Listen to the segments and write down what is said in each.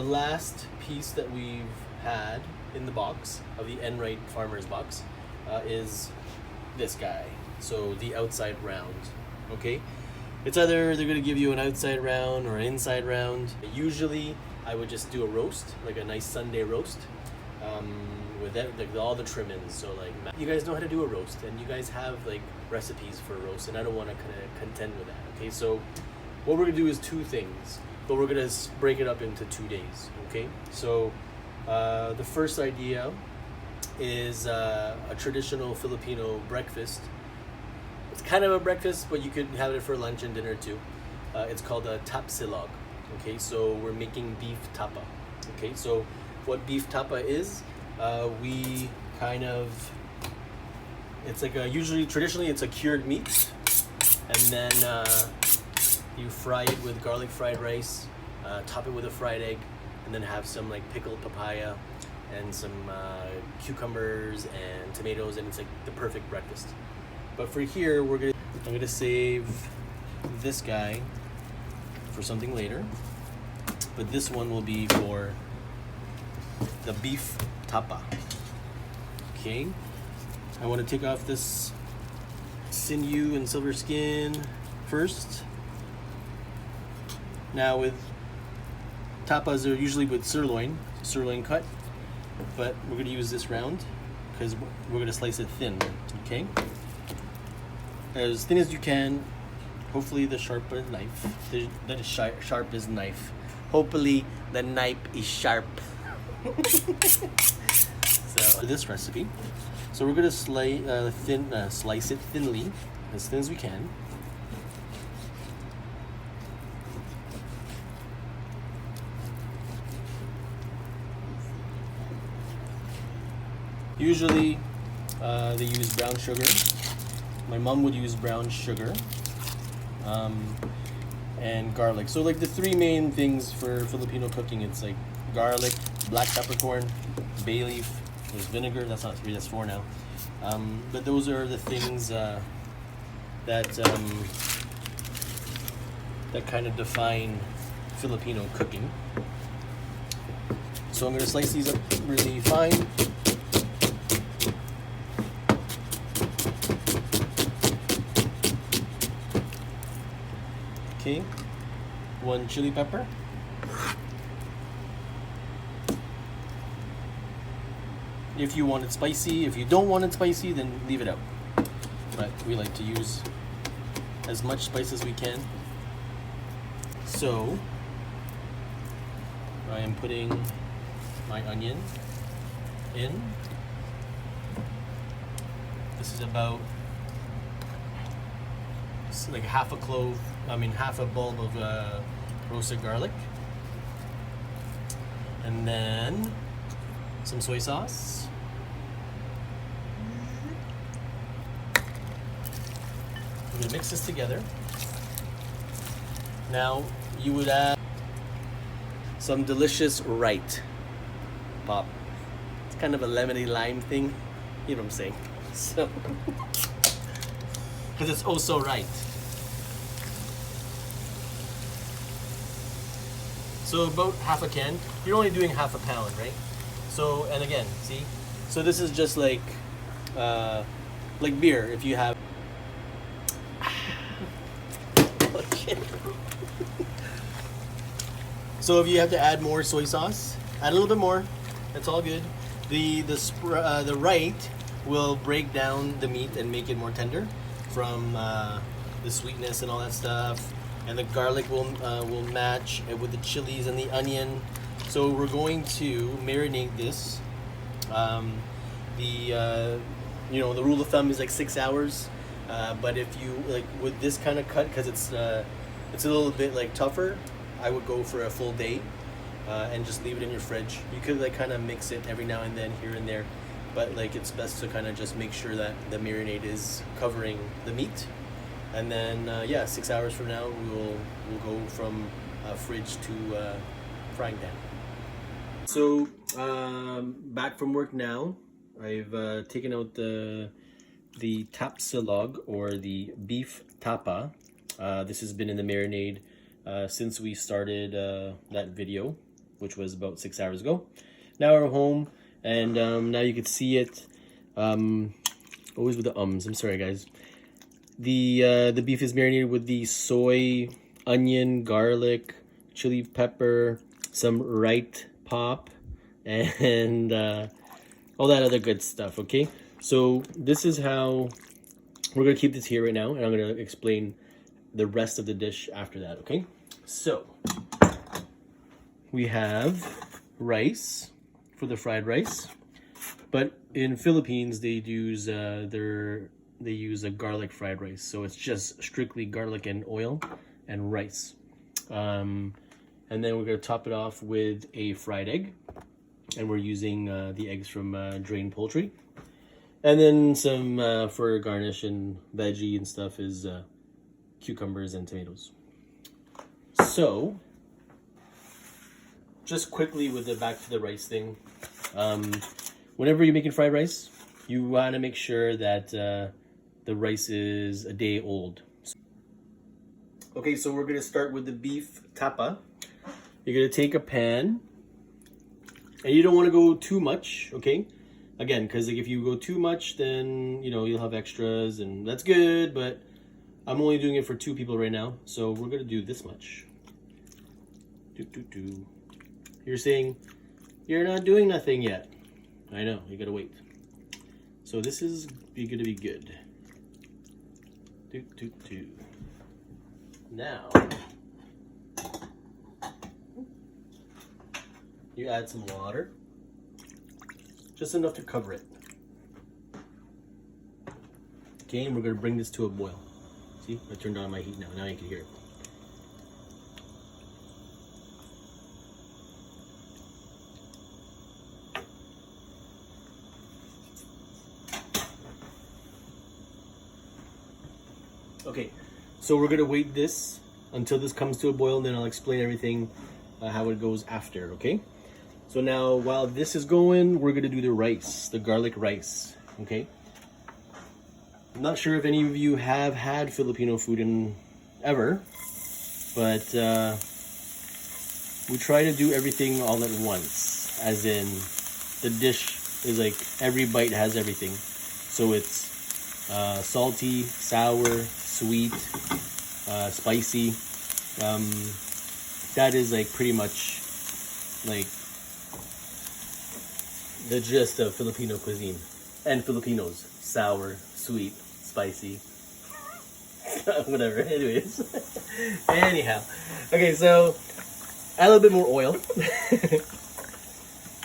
The last piece that we've had in the box of the Enright Farmer's box is this guy. So the outside round, okay? It's either they're gonna give you an outside round or an inside round. Usually I would just do a roast, like a nice Sunday roast, with that, like all the trim-ins. So like, you guys know how to do a roast, and you guys have like recipes for a roast, and I don't want to kind of contend with that. Okay, so what we're gonna do is two things, but we're gonna break it up into 2 days. Okay, so the first idea is a traditional Filipino breakfast. It's kind of a breakfast, but you could have it for lunch and dinner too. It's called a Silog. Okay, so we're making beef tapa. Okay, so what beef tapa is, we kind of, it's like traditionally it's a cured meat, and then you fry it with garlic fried rice, top it with a fried egg, and then have some like pickled papaya and some cucumbers and tomatoes, and it's like the perfect breakfast. But for here, I'm gonna save this guy for something later. But this one will be for the beef tapa. Okay, I want to take off this sinew and silver skin first. Now with tapas, they're usually with sirloin cut, but we're gonna use this round because we're gonna slice it thin. Okay, as thin as you can. Hopefully the sharper knife. The sharp is knife. Hopefully the knife is sharp. So this recipe, so we're gonna slice it thinly, as thin as we can. Usually they use brown sugar. My mom would use brown sugar. And garlic. So like the three main things for Filipino cooking, it's like garlic, black peppercorn, bay leaf, there's vinegar. That's not 3, that's 4 now. But those are the things that kind of define Filipino cooking. So I'm going to slice these up really fine. Okay, 1 chili pepper. If you want it spicy, if you don't want it spicy, then leave it out. But we like to use as much spice as we can. So I am putting my onion in. This is about like half a bulb of roasted garlic, and then some soy sauce, I'm gonna mix this together. Now you would add some delicious Enright pop. It's kind of a lemony lime thing, you know what I'm saying? So because it's also right. So about half a can. You're only doing half a pound, right? So, and again, see? So this is just like beer. If you have so if you have to add more soy sauce, add a little bit more. That's all good. The right will break down the meat and make it more tender from the sweetness and all that stuff. And the garlic will match with the chilies and the onion. So we're going to marinate this. The rule of thumb is like 6 hours. But if you like with this kind of cut, because it's a little bit like tougher, I would go for a full day and just leave it in your fridge. You could like kind of mix it every now and then here and there, but like it's best to kind of just make sure that the marinade is covering the meat. And then 6 hours from now we'll go from fridge to frying pan. So back from work now. I've taken out the Silog, or the beef tapa. This has been in the marinade since we started that video. which was about 6 hours ago. Now we're home, and now you can see it. Always with the ums. I'm sorry, guys. The beef is marinated with the soy, onion, garlic, chili pepper, some Enright pop, and all that other good stuff. Okay, so this is how we're gonna keep this here right now, and I'm gonna explain the rest of the dish after that. Okay, so we have rice for the fried rice, but in Philippines they use they use a garlic fried rice, so it's just strictly garlic and oil and rice. And then we're gonna top it off with a fried egg, and we're using the eggs from drained poultry. And then some for garnish and veggie and stuff is cucumbers and tomatoes. So, just quickly with the back to the rice thing. Whenever you're making fried rice, you want to make sure that the rice is a day old. Okay, so we're gonna start with the beef tapa. You're gonna take a pan, and you don't want to go too much, okay? Again, because like if you go too much, then you know you'll have extras, and that's good. But I'm only doing it for 2 people right now, so we're gonna do this much. You're saying you're not doing nothing yet. I know, you gotta wait. So this is gonna be good. Now you add some water, just enough to cover it. Okay, and we're gonna bring this to a boil. See, I turned on my heat now. Now you can hear it. Okay, so we're gonna wait this until this comes to a boil, and then I'll explain everything, how it goes after, okay? So now, while this is going, we're gonna do the rice, the garlic rice, okay? I'm not sure if any of you have had Filipino food ever, but we try to do everything all at once, as in the dish is like every bite has everything. So it's salty, sour, sweet, spicy. That is like pretty much like the gist of Filipino cuisine and Filipinos: sour, sweet, spicy, whatever. Anyways, anyhow, okay. So add a little bit more oil.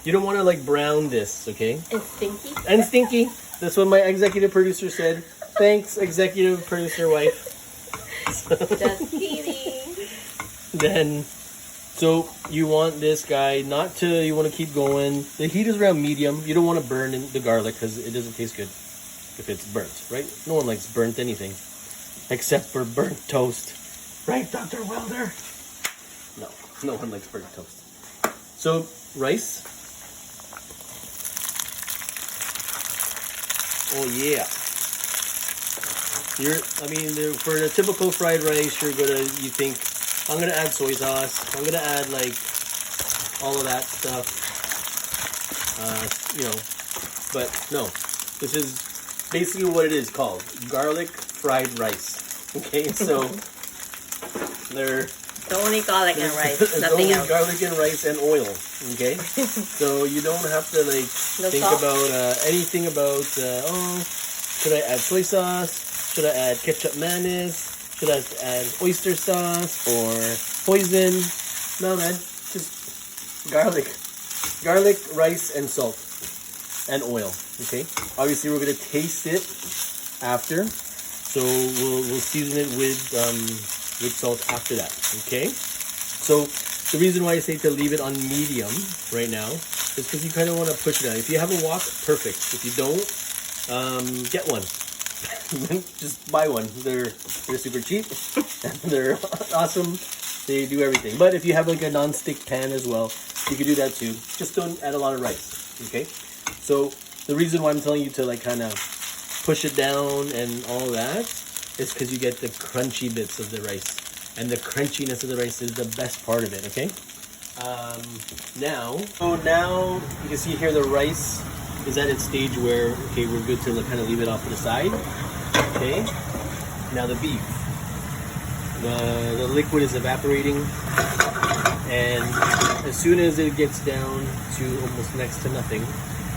You don't want to like brown this, okay? And stinky. And stinky. That's what my executive producer said. Thanks, executive producer wife. Just kidding. Then, so you want this guy not to, you want to keep going. The heat is around medium. You don't want to burn in the garlic because it doesn't taste good if it's burnt, right? No one likes burnt anything except for burnt toast. Right, Dr. Welder? No, no one likes burnt toast. So, rice. Oh yeah. For the typical fried rice, you think, I'm gonna add soy sauce. I'm gonna add like all of that stuff. But no, this is basically what it is called: garlic fried rice. Okay, so It's only garlic and rice, it's nothing only else. garlic and rice and oil. Okay, so you don't have to like think salt? about anything about should I add soy sauce? Should I add ketchup mayonnaise? Should I add oyster sauce or poison? No, man, just garlic, rice, and salt and oil. Okay, obviously we're gonna taste it after, so we'll season it with salt after that. Okay, so the reason why I say to leave it on medium right now is because you kind of want to push it out. If you have a wok, perfect. If you don't, get one. Just buy one. They're super cheap. They're awesome. They do everything. But if you have like a non-stick pan as well, you can do that too. Just don't add a lot of rice. Okay. So the reason why I'm telling you to like kind of push it down and all that is because you get the crunchy bits of the rice, and the crunchiness of the rice is the best part of it. Okay. Now you can see here the rice is at its stage where, okay, we're good to kind of leave it off to the side. Okay, now the beef. The liquid is evaporating, and as soon as it gets down to almost next to nothing,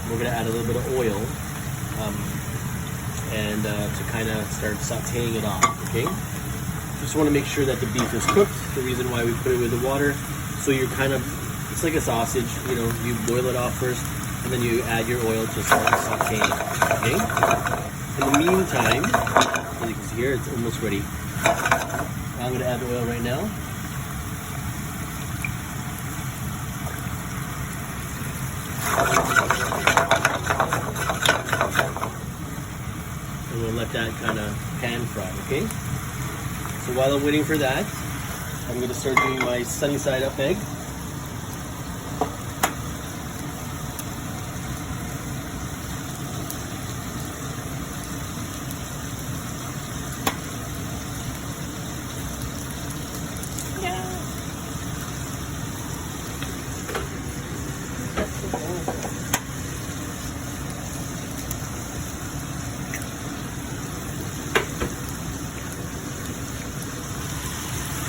we're gonna add a little bit of oil, and to kind of start sauteing it off. Okay, just want to make sure that the beef is cooked. The reason why we put it with the water, so you're kind of, it's like a sausage. You know, you boil it off first, and then you add your oil to start sauteing. Okay. In the meantime, as you can see here, it's almost ready. I'm going to add the oil right now. And we'll let that kind of pan fry, okay? So while I'm waiting for that, I'm going to start doing my sunny side up egg.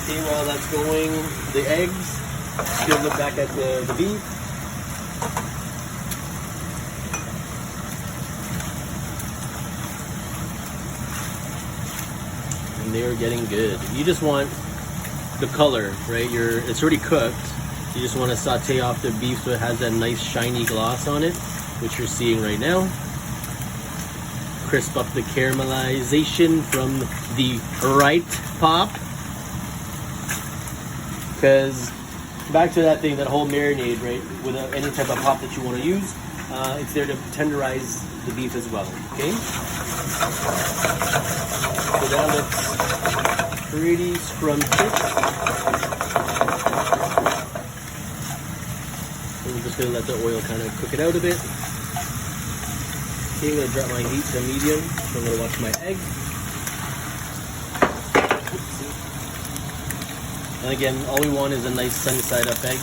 Okay, while that's going, the eggs, still look back at the beef. And they're getting good. You just want the color, right? It's already cooked. You just want to saute off the beef so it has that nice shiny gloss on it, which you're seeing right now. Crisp up the caramelization from the Enright pop. Because back to that thing, that whole marinade, right? With any type of pop that you want to use, it's there to tenderize the beef as well. Okay. So that looks pretty scrumptious. I'm just gonna let the oil kind of cook it out a bit. Okay, I'm gonna drop my heat to medium. So I'm gonna watch my egg. And again, all we want is a nice sunny side up egg.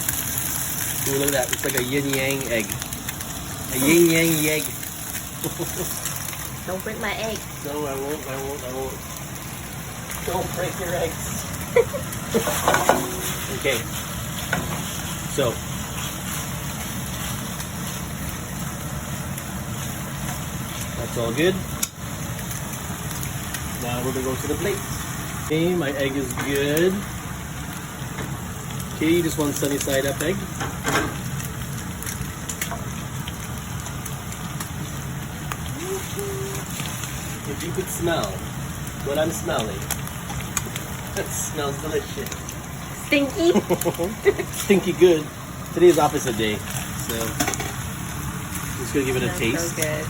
Ooh, look at that. It's like a yin yang egg. A yin yang egg. Don't break my egg. No, I won't. Don't break your eggs. Okay. So. That's all good. Now we're going to go to the plate. Okay, my egg is good. Okay, just one sunny side up egg. If you could smell what I'm smelling, that smells delicious. Stinky? Stinky good. Today is opposite day, so I'm just gonna give it a taste. So good.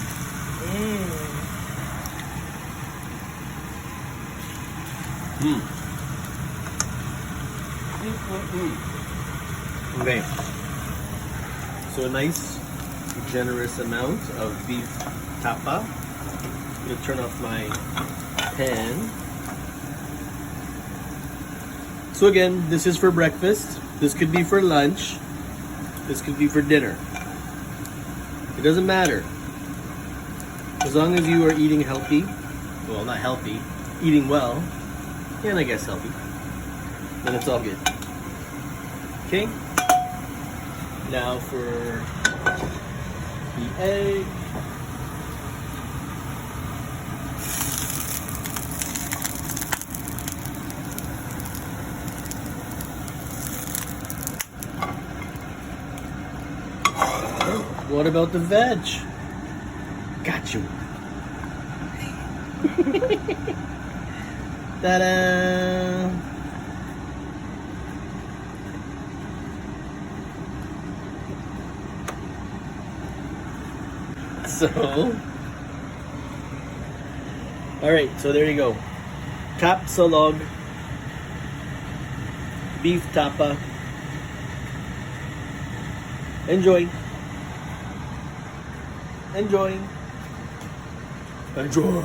Okay, so a nice generous amount of beef tapa. I'm gonna turn off my pan. So again, this is for breakfast. This could be for lunch. This could be for dinner. It doesn't matter. As long as you are eating healthy, well, not healthy, eating well, and I guess healthy, then it's all good. Okay? Now for the egg. What about the veg? Got you. Ta-da! So, all right. So there you go. Silog, beef tapa. Enjoy. Enjoy. Enjoy.